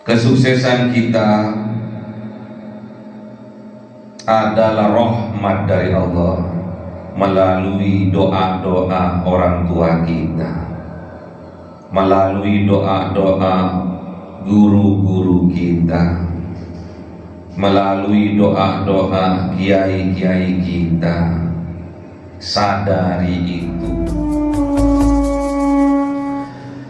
Kesuksesan kita adalah rahmat dari Allah melalui doa-doa orang tua kita, melalui doa-doa guru-guru kita, melalui doa-doa kiai-kiai kita. Sadari itu.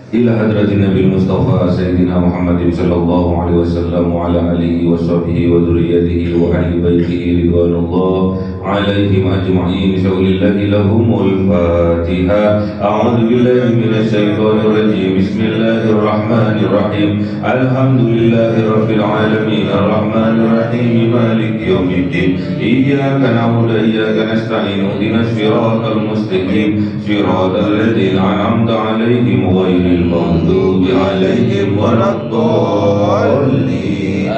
Ila hadratin Nabi Mustafa Sayyidina Muhammad sallallahu alaihi wasallam wa ala alihi wa sahbihi wa dzurriyyatihi wa ahli baitihi ridwanullah alaihim ajma'in. Shaulillahi lahumul Fatiha. A'udzu billahi minasy syaithanir rajim. Bismillahir rahmanir rahim. Alhamdulillahi rabbil alamin arrahmanir rahim maliki yaumiddin. Iyyaka na'budu wa iyyaka nasta'in. Ihdinas siratal mustaqim. Siratal ladzina an'amta 'alaihim ghairil المغضوب عليهم ولا الضالين.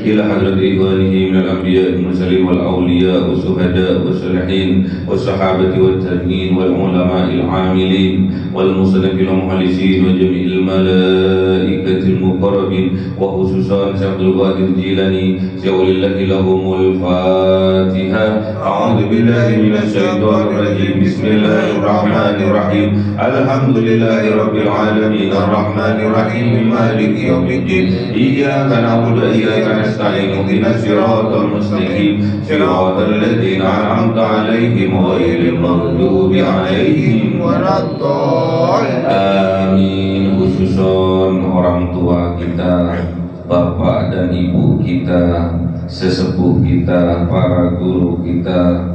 إلى حضرة إخوانه من الأنبياء المرسلين والأولياء والشهداء والصالحين والصحابة والتابعين والعلماء العاملين والمصنفين والمخلصين وجميع الملائكة المقربين وخصوصا شيخ عبد القادر الجيلاني ولله لهم الفاتحة. أعوذ بالله من الشيطان الرجيم. بسم الله الرحمن الرحيم. الحمد لله رب العالمين الرحمن الرحيم مالك يوم الدين. إياك نعبد وإياك نستعين. اهدنا الصراط المستقيم صراط الذين أنعمت عليهم غير المغضوب عليهم ولا الضالين. Amin. Khususon orang tua kita, bapak dan ibu kita, sesepuh kita, para guru kita,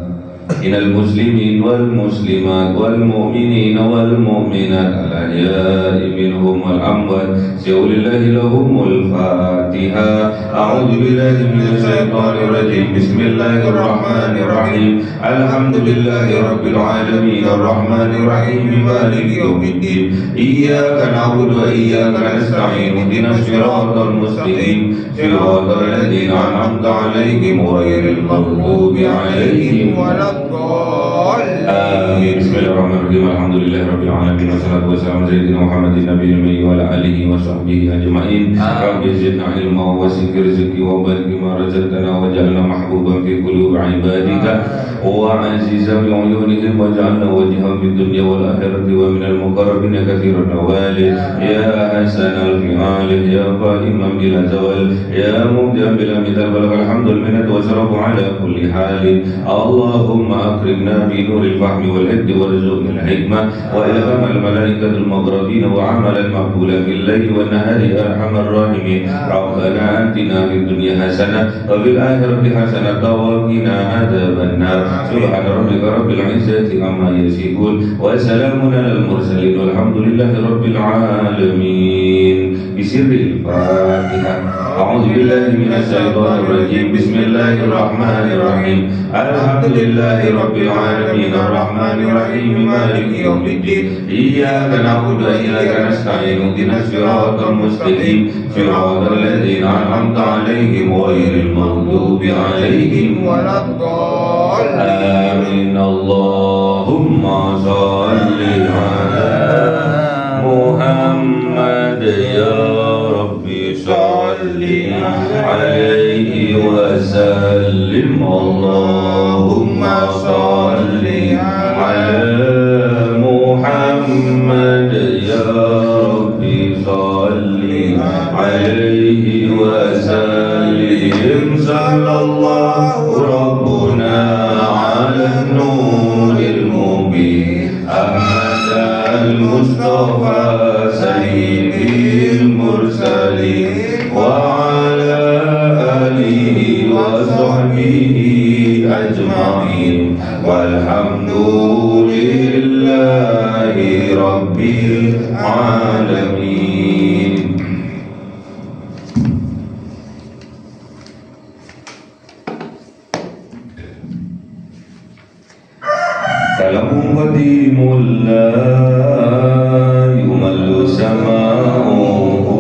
innal muslimin wal muslimat wal mu'minin wal mu'minat al ahya'i minhum wal amwat. Shaulillahi lahumul Fatiha. A'udzu billahi minasy syaithanir rajim. Bismillahir rahmanir rahim. Alhamdulillahi rabbil alamin arrahmanir rahim maliki yaumiddin. Iyyaka na'budu wa iyyaka nasta'in. Ihdinas siratal mustaqim siratal ladzina an'amta 'alaihim ghairil maghdubi 'alaihim waladdallin. Amin. Bismillahirrahmanirrahim. Alhamdulillahi rabbil alamin wassalatu wassalamu ala sayyidina Muhammadin nabiyil ummi wa ala alihi wa sahbihi ajma'in. Rabbi zidna ilma wa wasi' rizqi wa barik ma razaqtana waj'alna mahbuban fi qulubi ibadika wa azizan bi uyunihim waj'alna wajhan fid dunya wal akhirati wa minal muqarrabin katsiran nawali ya hasanal fi'al ya qa'iman bila zawal ya mubdi'an bila mithal balagha alhamdul minnati wa sarafu ala kulli halin. Allahumma akrimna bi nuril fahmi wal hikmati warzuqna al hikmah wa ilhamal malaikatil muqarrabin wa amalan maqbulan bil laili wan nahari arhamar rahimin. Rabbana atina fid dunya hasanah wa fil akhirati hasanah wa qina adzaban nar. Subhana rabbika rabbil izzati amma yasifun wa salamun alal mursalin walhamdulillahi rabbil alamin. Bisirril Fatihah. A'udzu billahi minasy syaithanir rajim. Bismillahir rahmanir rahim. Alhamdulillahi rabbil alamin arrahmanir rahim maliki yaumiddin. Iyyaka na'budu wa iyyaka nasta'in. Ihdinas siratal mustaqim siratal ladzina an'amta 'alaihim ghairil maghdubi 'alaihim waladdallin. Amin. Allahumma shalli 'ala Muhammad ya Rabbi shalli 'alaihi wa sallim. Allahumma shalli 'ala Muhammad ya Rabbi shalli 'alaihi wa sallim. Sallallahu rabbuna 'ala nuril mubin Ahmad al-Mustafa sayyidil mursalin wa ala alihi wa sahbihi ajma'in walhamdulillahi rabbil alamin. Kalamu qadimul la yumallu sama'uhu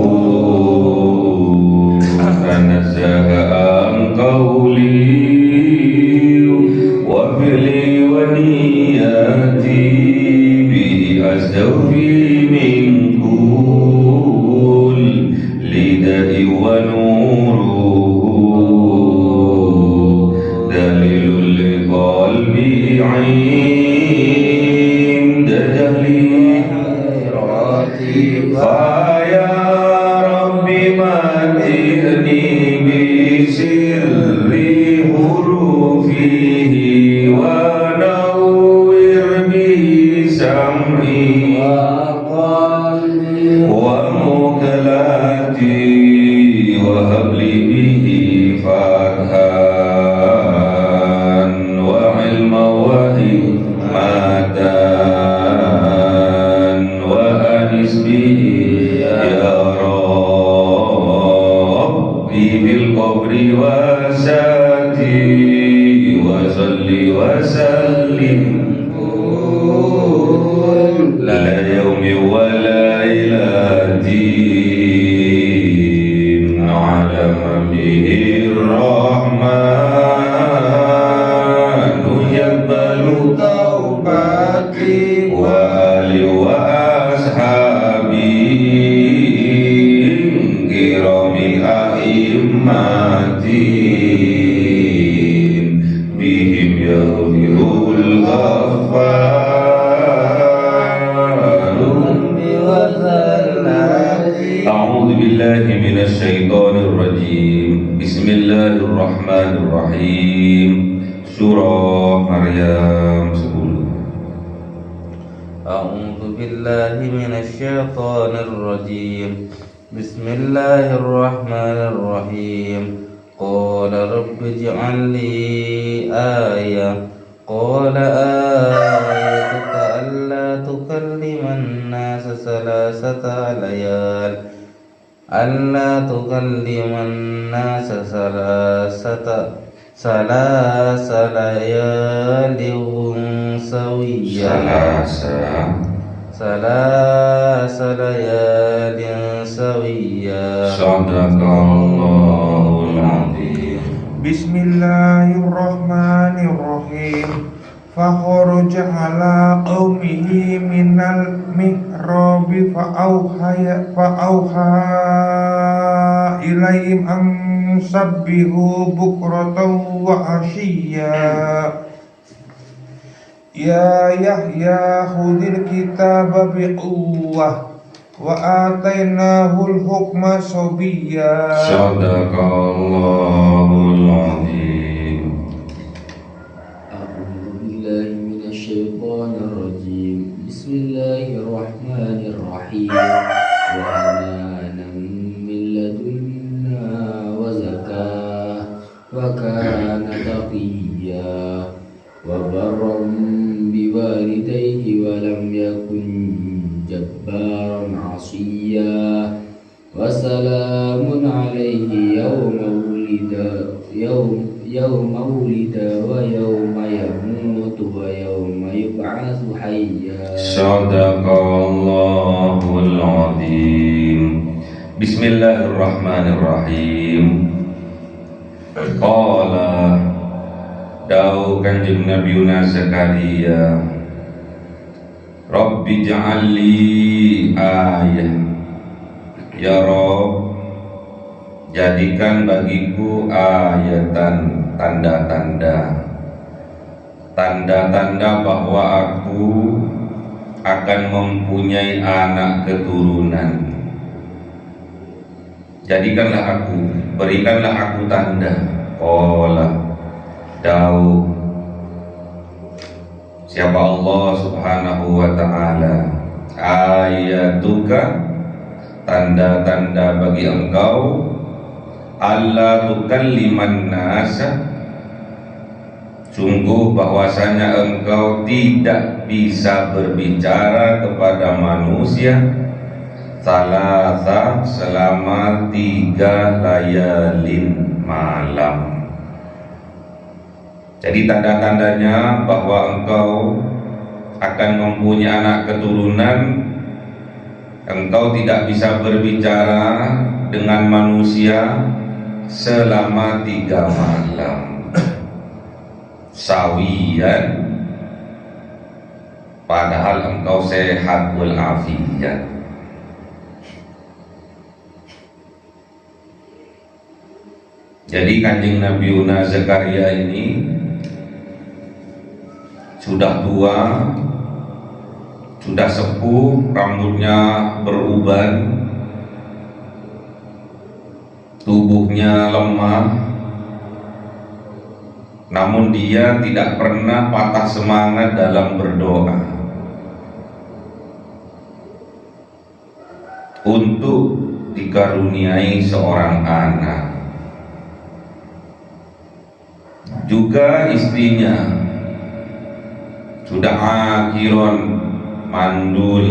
tanazzaha an qawli wa fi'li wa niyati bi asdafi min kul lidai وهب لي به فتحا وعلما وحكمة وأنس به يا ربي في القبر وساتي وصل وسلم لا يوم ولا إلى الدين على من به الرحمن يقبل توبتي وآلي وأصحابي كرام أئمتي بهم يغفر الغفار أعوذ بالله من الشيطان الرجيم بسم الله الرحمن الرحيم Surah Maryam 10. أعوذ بالله من الشيطان الرجيم بسم الله الرحمن الرحيم قال رب اجعل لي آية قال آيتك ألا تكلم الناس ثلاث ليال سويا ثلاث ليال سويا صدق الله العظيم. بسم الله الرحمن الرحيم فخرج على قومه من المحراب فأوحى إليهم أن سبحوا بكرة وعشيا يا يحيى خذ الكتاب بقوة وآتيناه الحكم صبيا صدق الله العظيم. أعوذ بالله من الشيطان الرجيم بسم الله الرحمن الرحيم وحنانا من لدنا وزكاة وكان تقيا وبرا بوالديه ولم يكن جبارا عصيا وسلام عليه يوم ولد ويوم يموت ويوم يبعث حيا صدق الله العظيم. Bismillahirrahmanirrahim. Qala Dau kanjeng Nabi Zakaria, Rabbi ja'alli ayah, ya Rabb, jadikan bagiku ayatan, tanda-tanda bahwa aku akan mempunyai anak keturunan. Jadikanlah aku, berikanlah aku tanda. Qala Daud, siapa Allah subhanahu wa ta'ala, ayatuka, tanda-tanda bagi engkau, alla tukalliman nasa, sungguh bahwasanya engkau tidak bisa berbicara kepada manusia salasa, selama 3 layalin malam. Jadi tanda-tandanya bahwa engkau akan mempunyai anak keturunan, engkau tidak bisa berbicara dengan manusia selama 3 malam. Sawiyan, padahal engkau sehat walafiat. Jadi kanjeng Nabi Zakaria ini sudah tua, sudah sepuh, rambutnya beruban, tubuhnya lemah, namun dia tidak pernah patah semangat dalam berdoa untuk dikaruniai seorang anak. Juga istrinya sudah akhiron mandul,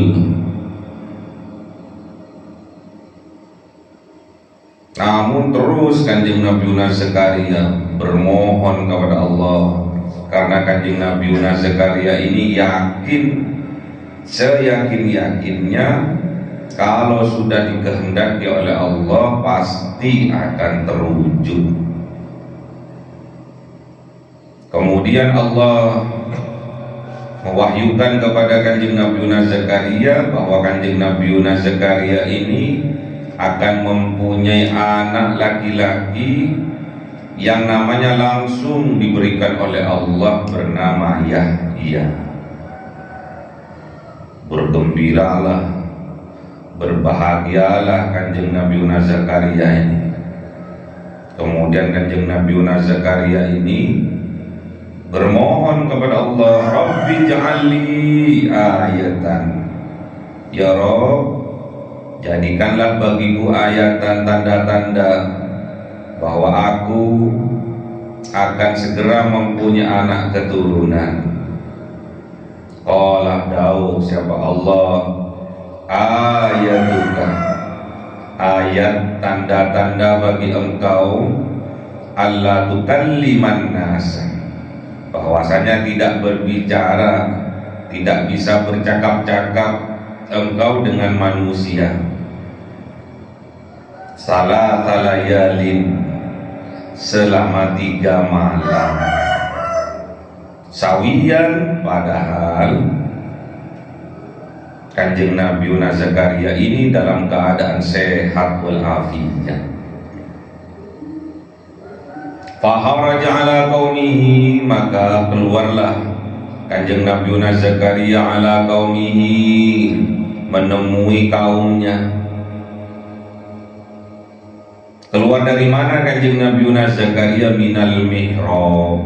namun terus Kanjeng Nabi Zakaria bermohon kepada Allah, karena Kanjeng Nabi Zakaria ini yakin, seyakin-yakinnya kalau sudah dikehendaki oleh Allah pasti akan terwujud. Kemudian Allah mewahyukan kepada Kanjeng Nabi Zakaria bahwa Kanjeng Nabi Zakaria ini akan mempunyai anak laki-laki yang namanya langsung diberikan oleh Allah bernama Yahya. Bergembiralah, berbahagialah Kanjeng Nabi Zakaria ini. Kemudian Kanjeng Nabi Zakaria ini bermohon kepada Allah, Rabbi ja'alli ayatan, ya Rabb, jadikanlah bagiku ayatan, tanda-tanda bahwa aku akan segera mempunyai anak keturunan. Qala dawuh siapa Allah, ayatuka, ayat tanda-tanda bagi engkau, Allah tukalliman nasa, bahwasanya tidak berbicara, tidak bisa bercakap-cakap engkau dengan manusia. Salata layalin, selama 3 malam. Sawiyan, padahal Kanjeng Nabi Zakaria ini dalam keadaan sehat walafiat. Faharaja ala qaumihi, maka keluarlah Kanjeng Nabi Zakaria ala qaumihi, menemui kaumnya. Keluar dari mana Kanjeng Nabi Zakaria? Minal mihrab,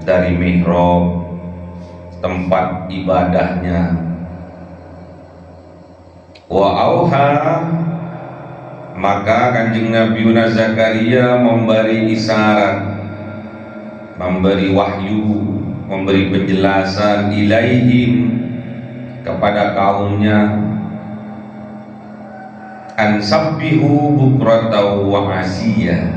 dari mihrab, tempat ibadahnya. Wa auha, maka Kanjeng Nabi Zakaria memberi isyarat, memberi wahyu, memberi penjelasan ilaihim, kepada kaumnya, ansabbihu bukratan wa asiyah,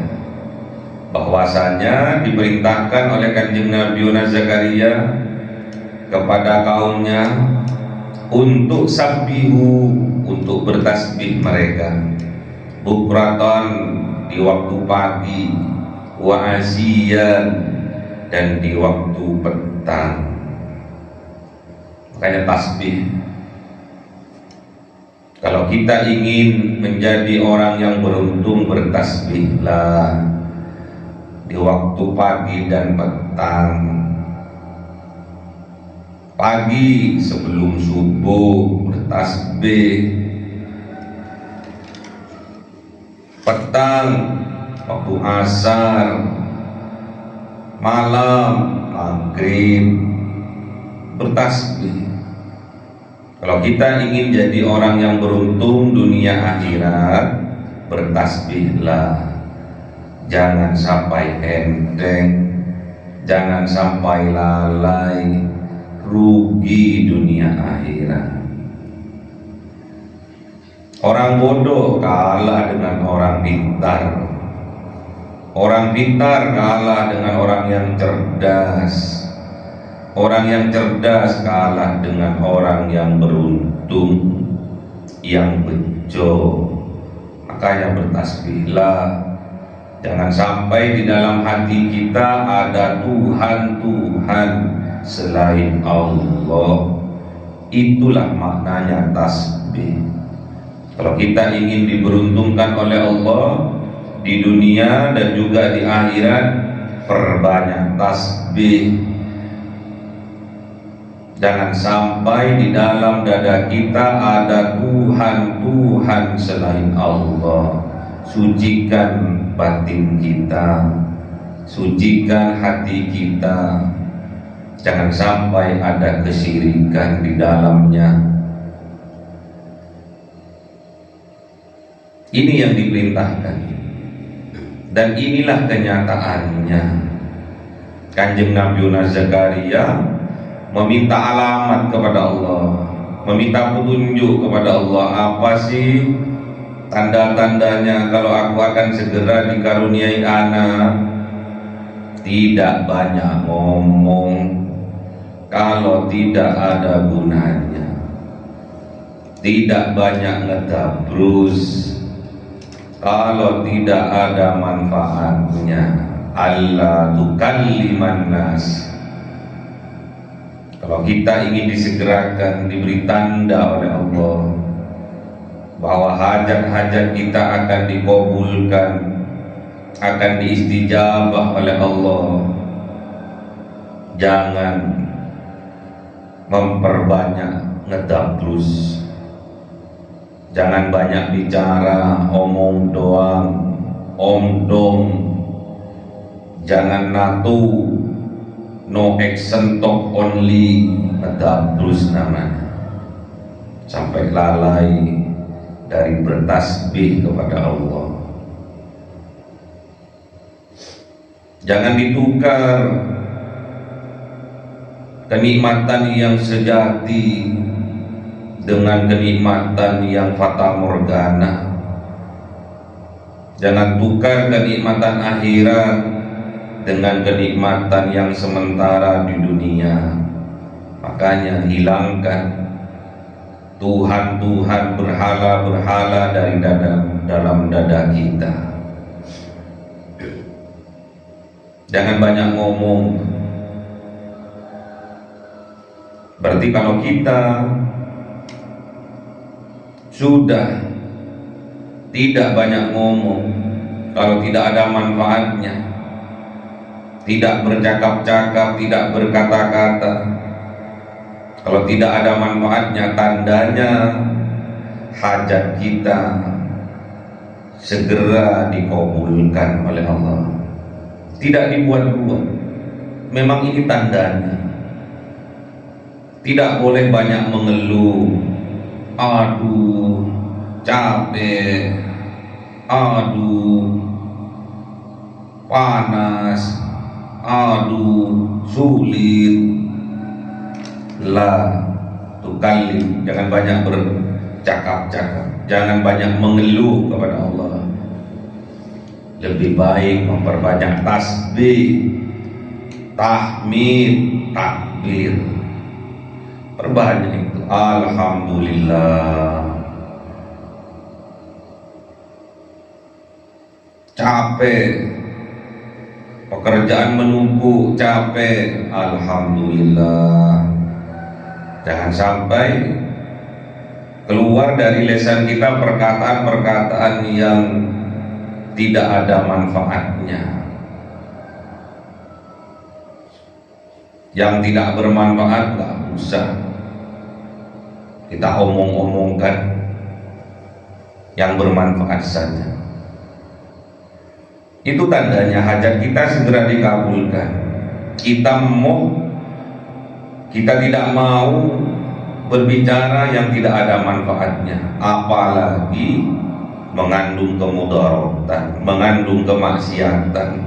bahwasanya diperintahkan oleh Kanjeng Nabi Zakaria kepada kaumnya untuk sabbihu, untuk bertasbih mereka, bukratan di waktu pagi, wa asiyan, dan di waktu petang. Makanya tasbih, kalau kita ingin menjadi orang yang beruntung, bertasbihlah di waktu pagi dan petang. Pagi sebelum subuh bertasbih, petang waktu asar, malam maghrib bertasbih. Kalau kita ingin jadi orang yang beruntung dunia akhirat, bertasbihlah. Jangan sampai enteng, jangan sampai lalai, rugi dunia akhirat. Orang bodoh kalah dengan orang pintar, orang pintar kalah dengan orang yang cerdas, orang yang cerdas kalah dengan orang yang beruntung, yang bejo. Makanya bertasbihlah. Jangan sampai di dalam hati kita ada Tuhan-Tuhan selain Allah. Itulah maknanya tasbih. Kalau kita ingin diberuntungkan oleh Allah di dunia dan juga di akhirat, perbanyak tasbih. Jangan sampai di dalam dada kita ada Tuhan-Tuhan selain Allah. Sucikan batin kita, sucikan hati kita. Jangan sampai ada kesyirikan di dalamnya. Ini yang diperintahkan. Dan inilah kenyataannya. Kanjeng Nabi Zakaria meminta alamat kepada Allah, meminta petunjuk kepada Allah. Apa sih tanda-tandanya kalau aku akan segera dikaruniai anak? Tidak banyak ngomong kalau tidak ada gunanya, tidak banyak ngedabrus kalau tidak ada manfaatnya. Allah tukalliman nas. Kalau kita ingin disegerakan, diberi tanda oleh Allah bahwa hajat-hajat kita akan dikabulkan, akan diistijabah oleh Allah, jangan memperbanyak ngedabrus, jangan banyak bicara, omong doang, omdom, jangan natu, no action talk only, ngedabrus namanya, sampai lalai dari bertasbih kepada Allah. Jangan ditukar kenikmatan yang sejati dengan kenikmatan yang fata morgana. Jangan tukar kenikmatan akhirat dengan kenikmatan yang sementara di dunia. Makanya hilangkan Tuhan-Tuhan, berhala-berhala dari dalam dada kita. Jangan banyak ngomong. Berarti kalau kita sudah tidak banyak ngomong, kalau tidak ada manfaatnya, tidak bercakap-cakap, tidak berkata-kata, kalau tidak ada manfaatnya, tandanya hajat kita segera dikabulkan oleh Allah. Tidak dibuat-buat. Memang ini tandanya. Tidak boleh banyak mengeluh. Aduh, capek. Aduh, panas. Aduh, sulit. La tukallim, jangan banyak bercakap-cakap, jangan banyak mengeluh kepada Allah. Lebih baik memperbanyak tasbih, tahmid, takbir. Perbanyak itu. Alhamdulillah. Capek, pekerjaan menumpuk, capek. Alhamdulillah. Jangan sampai keluar dari lisan kita perkataan-perkataan yang tidak ada manfaatnya, yang tidak bermanfaat. Gak usah kita omong-omongkan, yang bermanfaat saja. Itu tandanya hajat kita segera dikabulkan. Kita tidak mau berbicara yang tidak ada manfaatnya, apalagi mengandung kemudaratan, mengandung kemaksiatan.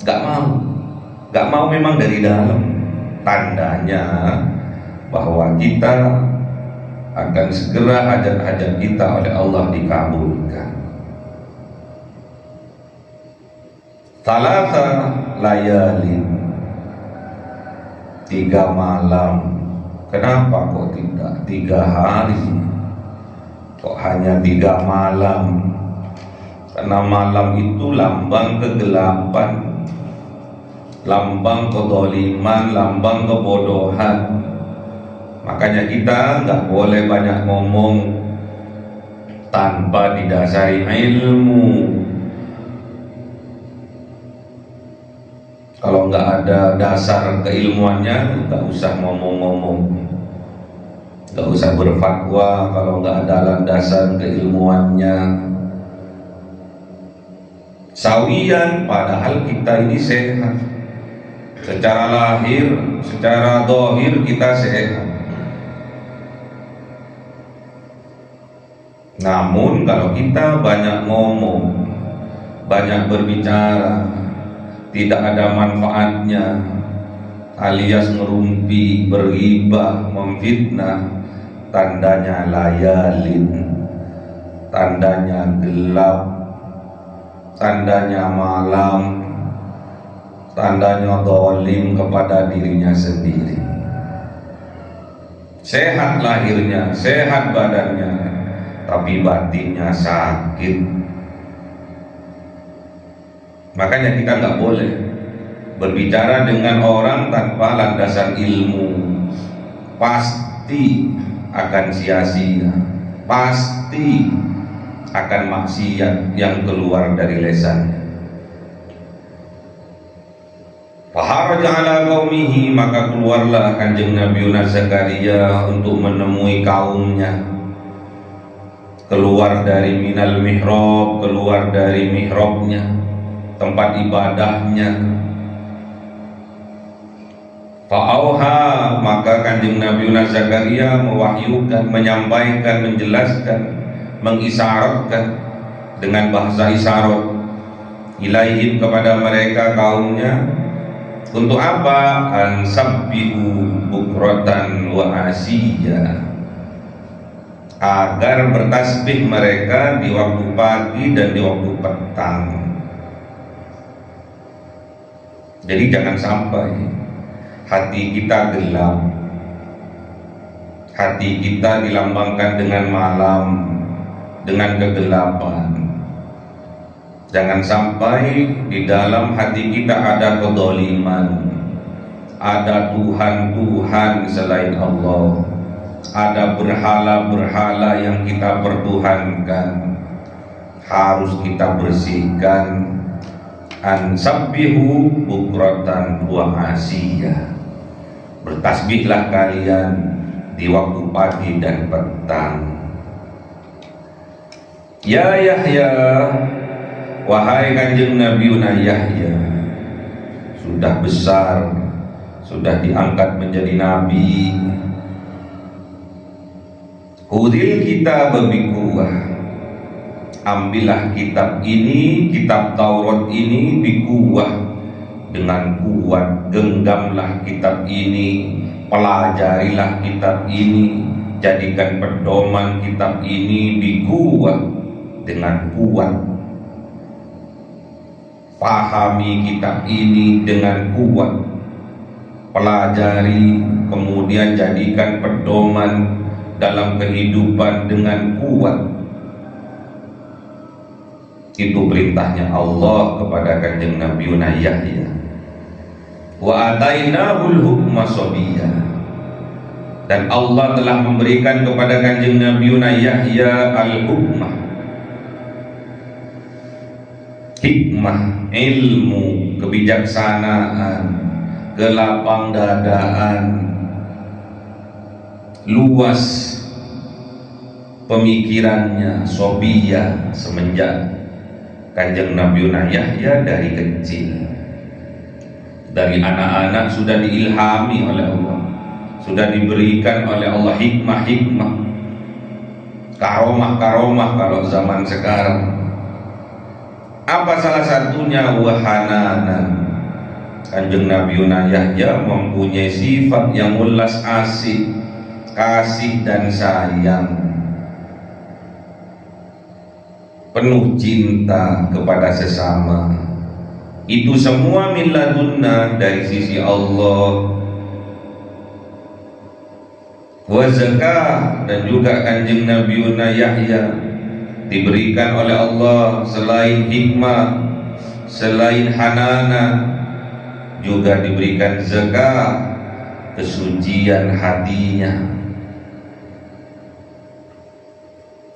Gak mau memang dari dalam. Tandanya bahwa kita akan segera hajat-hajat kita oleh Allah dikabulkan. Salasa layalin, 3 malam. Kenapa kok tidak 3 hari? Kok hanya 3 malam? Karena malam itu lambang kegelapan, lambang kezaliman, lambang kebodohan. Makanya kita nggak boleh banyak ngomong tanpa didasari ilmu. Kalau nggak ada dasar keilmuannya, nggak usah ngomong-ngomong, nggak usah berfatwa. Kalau nggak ada landasan keilmuannya, sawiyan, padahal kita ini sehat secara lahir, secara zahir kita sehat. Namun kalau kita banyak ngomong, banyak berbicara, tidak ada manfaatnya, alias ngerumpi, berghibah, memfitnah, tandanya layalin, tandanya gelap, tandanya malam, tandanya zalim kepada dirinya sendiri. Sehat lahirnya, sehat badannya, tapi batinnya sakit. Makanya kita nggak boleh berbicara dengan orang tanpa landasan ilmu. Pasti akan sia-sia, pasti akan maksiat yang keluar dari lisannya. Faharaja ala qaumihi, maka keluarlah Kanjeng Nabi Zakaria untuk menemui kaumnya. Keluar dari minal mihrab, keluar dari mihrabnya, tempat ibadahnya. Fa'auha, maka Kanjeng Nabi Zakaria mewahyukan, menyampaikan, menjelaskan, mengisyaratkan dengan bahasa isyarat ilaihim kepada mereka kaumnya. Untuk apa? Ansabbihu bukratan wa asiyya, agar bertasbih mereka di waktu pagi dan di waktu petang. Jadi jangan sampai hati kita gelap, hati kita dilambangkan dengan malam, dengan kegelapan. Jangan sampai di dalam hati kita ada kedzaliman, ada Tuhan-Tuhan selain Allah, ada berhala-berhala yang kita pertuhankan. Harus kita bersihkan. Ansabbihu bukratan wa asiyya, bertasbihlah kalian di waktu pagi dan petang. Ya Yahya, wahai Kanjeng Nabi Yahya, sudah besar, sudah diangkat menjadi nabi. Khudil kitab biquwwah, ambillah kitab ini, kitab Taurat ini biquwwah, dengan kuat. Genggamlah kitab ini, pelajarilah kitab ini, jadikan pedoman kitab ini biquwwah, dengan kuat. Pahami kitab ini dengan kuat, pelajari, kemudian jadikan pedoman dalam kehidupan dengan kuat. Itu perintahnya Allah kepada Kanjeng Nabi Yahya. Wa atainahul hukma sabiyya, dan Allah telah memberikan kepada Kanjeng Nabi Yahya al-hukmah, hikmah, ilmu, kebijaksanaan, kelapang dadaan, luas pemikirannya, sobiyah, semenjak Kanjeng Nabi Yahya dari kecil, dari anak-anak sudah diilhami oleh Allah, sudah diberikan oleh Allah hikmah-hikmah, karomah-karomah kalau zaman sekarang. Apa salah satunya? Wahananan. Kanjeng Nabi Yahya mempunyai sifat yang ulas asih, kasih dan sayang, penuh cinta kepada sesama. Itu semua min ladunna, dari sisi Allah. Wa zakah, dan juga Kanjeng Nabi Yahya diberikan oleh Allah selain hikmah, selain hanana, juga diberikan zakah, kesucian hatinya.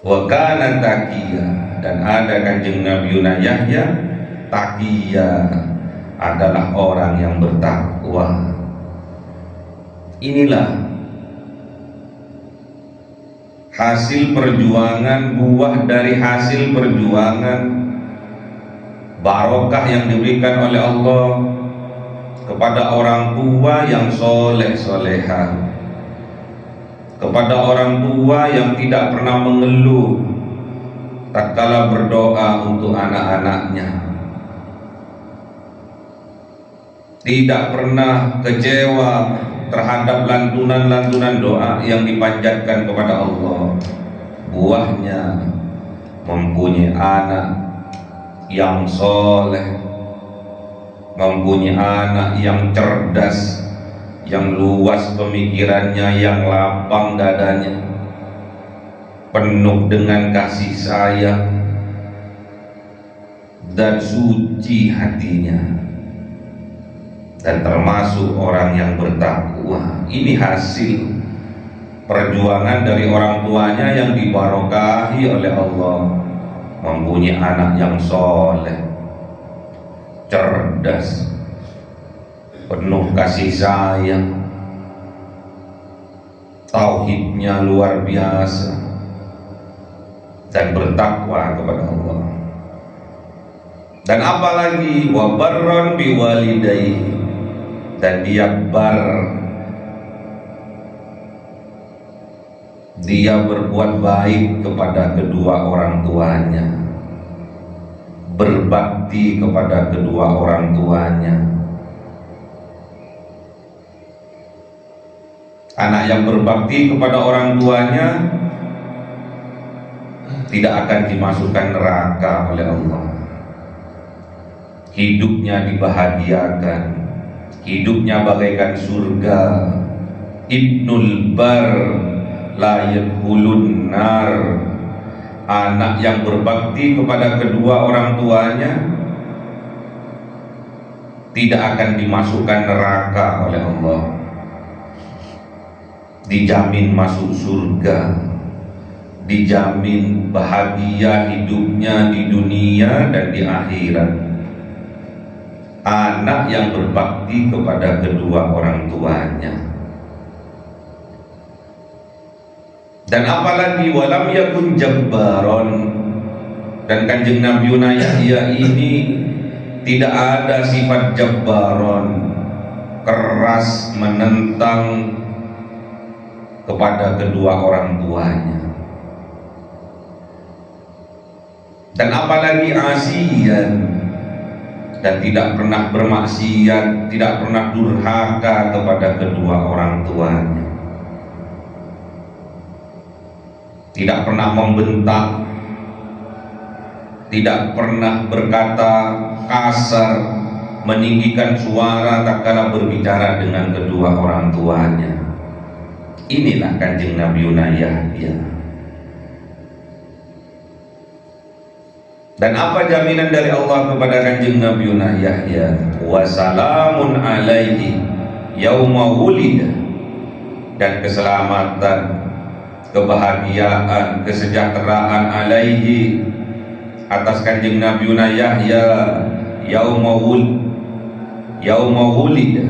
Wa kana taqiyya, dan ada Kanjeng Nabi Yahya taqiyya, adalah orang yang bertakwa. Inilah hasil perjuangan, buah dari hasil perjuangan, barokah yang diberikan oleh Allah kepada orang tua yang soleh solehah, kepada orang tua yang tidak pernah mengeluh, tatkala berdoa untuk anak-anaknya, tidak pernah kecewa terhadap lantunan-lantunan doa yang dipanjatkan kepada Allah. Buahnya mempunyai anak yang soleh, mempunyai anak yang cerdas, yang luas pemikirannya, yang lapang dadanya, penuh dengan kasih sayang dan suci hatinya, dan termasuk orang yang bertakwa. Ini hasil perjuangan dari orang tuanya yang dibarokahi oleh Allah, mempunyai anak yang soleh, cerdas, penuh kasih sayang, tauhidnya luar biasa, dan bertakwa kepada Allah. Dan apalagi wabarron biwalidayhi, dan dia berbuat baik kepada kedua orang tuanya, berbakti kepada kedua orang tuanya. Anak yang berbakti kepada orang tuanya tidak akan dimasukkan neraka oleh Allah. Hidupnya dibahagiakan, hidupnya bagaikan surga. Ibnul bar la yadkhulun nar. Anak yang berbakti kepada kedua orang tuanya tidak akan dimasukkan neraka oleh Allah, dijamin masuk surga, dijamin bahagia hidupnya di dunia dan di akhirat. Anak yang berbakti kepada kedua orang tuanya. Dan apalagi walam yakun jabbaron, dan Kanjeng Nabi Yahya ini tidak ada sifat jabbaron, keras menentang kepada kedua orang tuanya. Dan apalagi asiyan, dan tidak pernah bermaksiat, tidak pernah durhaka kepada kedua orang tuanya, tidak pernah membentak, tidak pernah berkata kasar, meninggikan suara tatkala berbicara dengan kedua orang tuanya. Inilah Kanjeng Nabi Yahya. Dan apa jaminan dari Allah kepada Kanjeng Nabi Yahya? Wa salamun alaihi yauma wulida, dan keselamatan, kebahagiaan, kesejahteraan alaihi atas Kanjeng Nabi Yahya yauma wulida,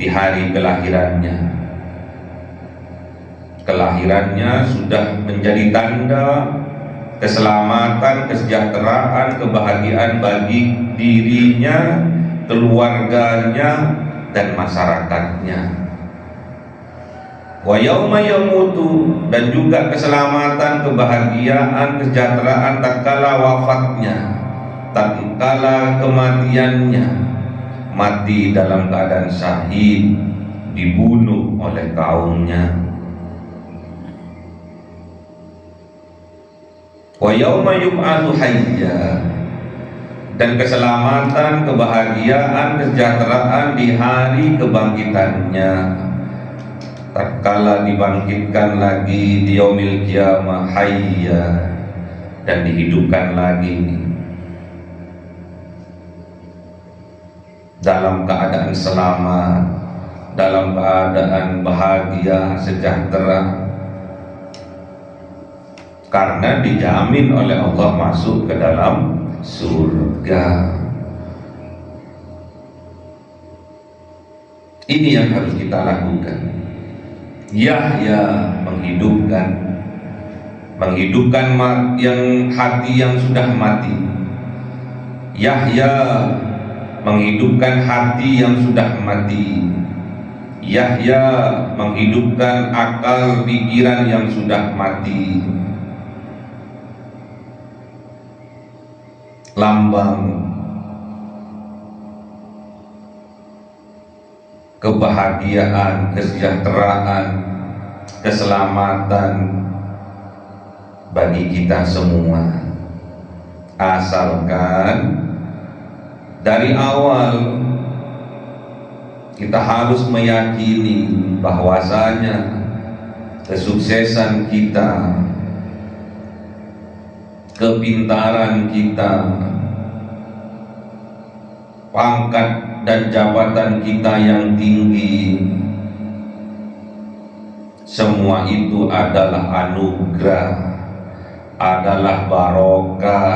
di hari kelahirannya. Kelahirannya sudah menjadi tanda keselamatan, kesejahteraan, kebahagiaan bagi dirinya, keluarganya, dan masyarakatnya. Wa yauma yamutu, dan juga keselamatan, kebahagiaan, kesejahteraan tatkala wafatnya, tatkala kematiannya, mati dalam keadaan syahid, dibunuh oleh kaumnya. Wa yauma yub'atsu hayya, dan keselamatan, kebahagiaan, kesejahteraan di hari kebangkitannya, tatkala dibangkitkan lagi di yaumil qiyamah hayya, dan dihidupkan lagi dalam keadaan selamat, dalam keadaan bahagia, sejahtera, karena dijamin oleh Allah masuk ke dalam surga. Ini yang harus kita lakukan. Yahya menghidupkan yang hati yang sudah mati. Yahya menghidupkan hati yang sudah mati. Yahya menghidupkan akal pikiran yang sudah mati. lambang kebahagiaan, kesejahteraan, keselamatan bagi kita semua, asalkan dari awal kita harus meyakini bahwasanya kesuksesan kita, kepintaran kita, pangkat dan jabatan kita yang tinggi, semua itu adalah anugerah, adalah barokah,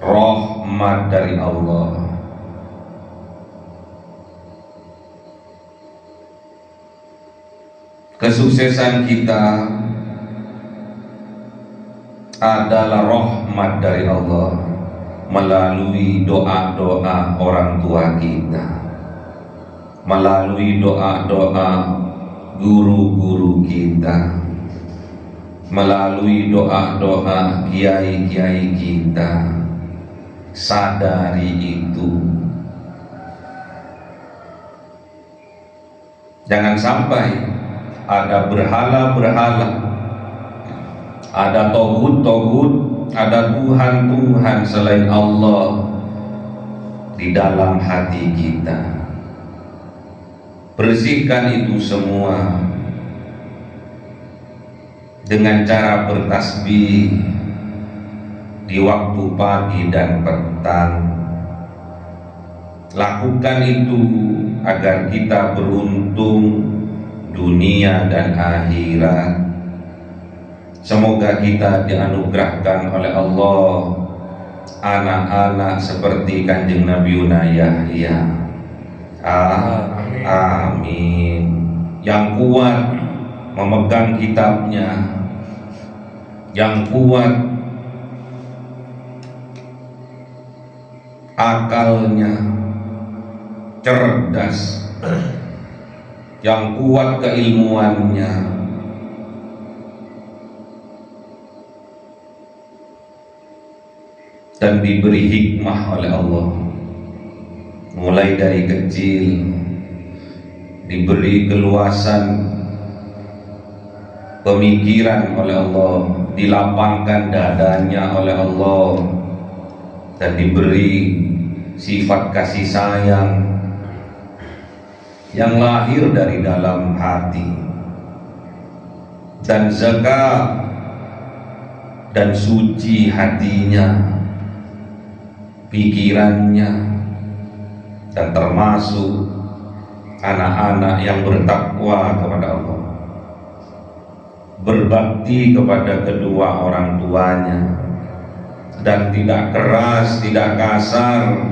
rahmat dari Allah. Kesuksesan kita adalah rahmat dari Allah melalui doa-doa orang tua kita, melalui doa-doa guru-guru kita, melalui doa-doa kiai-kiai kita. Sadari itu. Jangan sampai ada berhala-berhala, ada togut-togut, ada Tuhan-Tuhan selain Allah di dalam hati kita. Bersihkan itu semua dengan cara bertasbih di waktu pagi dan petang. Lakukan itu agar kita beruntung dunia dan akhirat. Semoga kita dianugerahkan oleh Allah anak-anak seperti Kanjeng Nabi Yahya. Amin. Yang kuat memegang kitabnya, yang kuat akalnya, cerdas, yang kuat keilmuannya, dan diberi hikmah oleh Allah mulai dari kecil, diberi keluasan pemikiran oleh Allah, dilapangkan dadanya oleh Allah, dan diberi sifat kasih sayang yang lahir dari dalam hati, dan zakat dan suci hatinya, pikirannya, dan termasuk anak-anak yang bertakwa kepada Allah, berbakti kepada kedua orang tuanya, dan tidak keras, tidak kasar,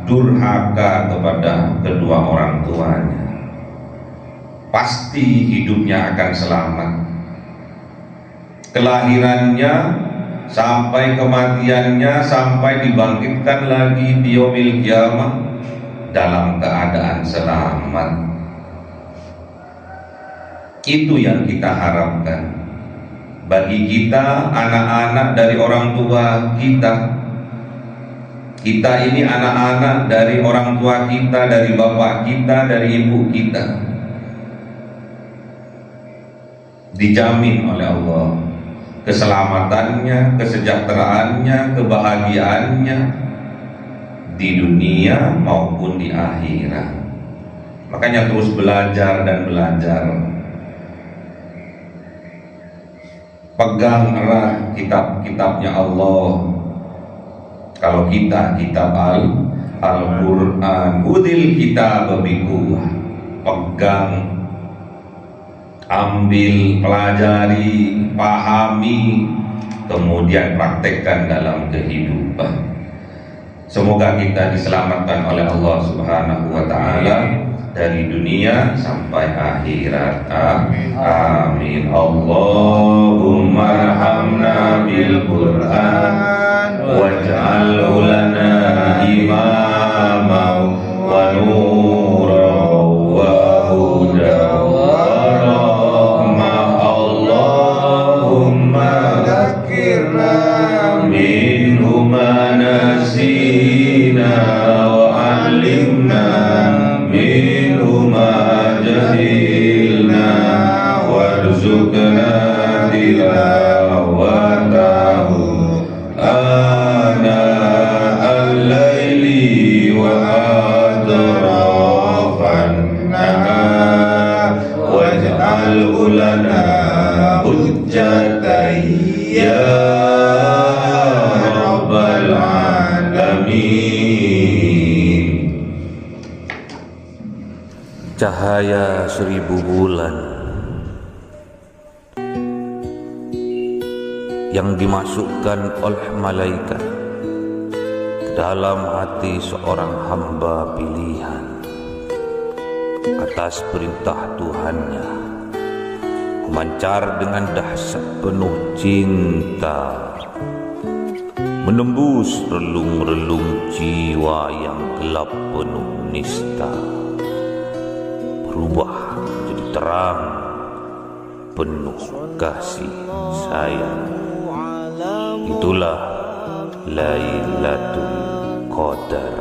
durhaka kepada kedua orang tuanya. Pasti hidupnya akan selamat, kelahirannya sampai kematiannya, sampai dibangkitkan lagi di yaumil qiyamah dalam keadaan selamat. Itu yang kita harapkan bagi kita, anak-anak dari orang tua kita. Kita ini anak-anak dari orang tua kita, dari bapak kita, dari ibu kita. Dijamin oleh Allah keselamatannya, kesejahteraannya, kebahagiaannya di dunia maupun di akhirat. Makanya terus belajar dan belajar. Pegang erat kitab-kitabnya Allah. Kalau kita kitab Al-Quran, udil kitab bikuwah. Pegang, ambil, pelajari, pahami, kemudian praktekkan dalam kehidupan. Semoga kita diselamatkan oleh Allah Subhanahu wa Ta'ala dari dunia sampai akhirat. Amin. Allahumma arhamna bil Qur'an waj'alhu lana imama wa nura wa huda wa rahmah. Allahumma Dzakirna منه ما نسينا وعلمنا منه ما جهلنا وارزقنا تلاوته آناء الليل وأطراف النهار واجعله لنا حجة يا رب العالمين. Cahaya 1000 bulan yang dimasukkan oleh malaikat ke dalam hati seorang hamba pilihan atas perintah Tuhannya, memancar dengan dahsyat penuh cinta, menembus relung-relung jiwa yang gelap penuh nista, berubah menjadi terang penuh kasih sayang. Itulah Lailatul Qadar.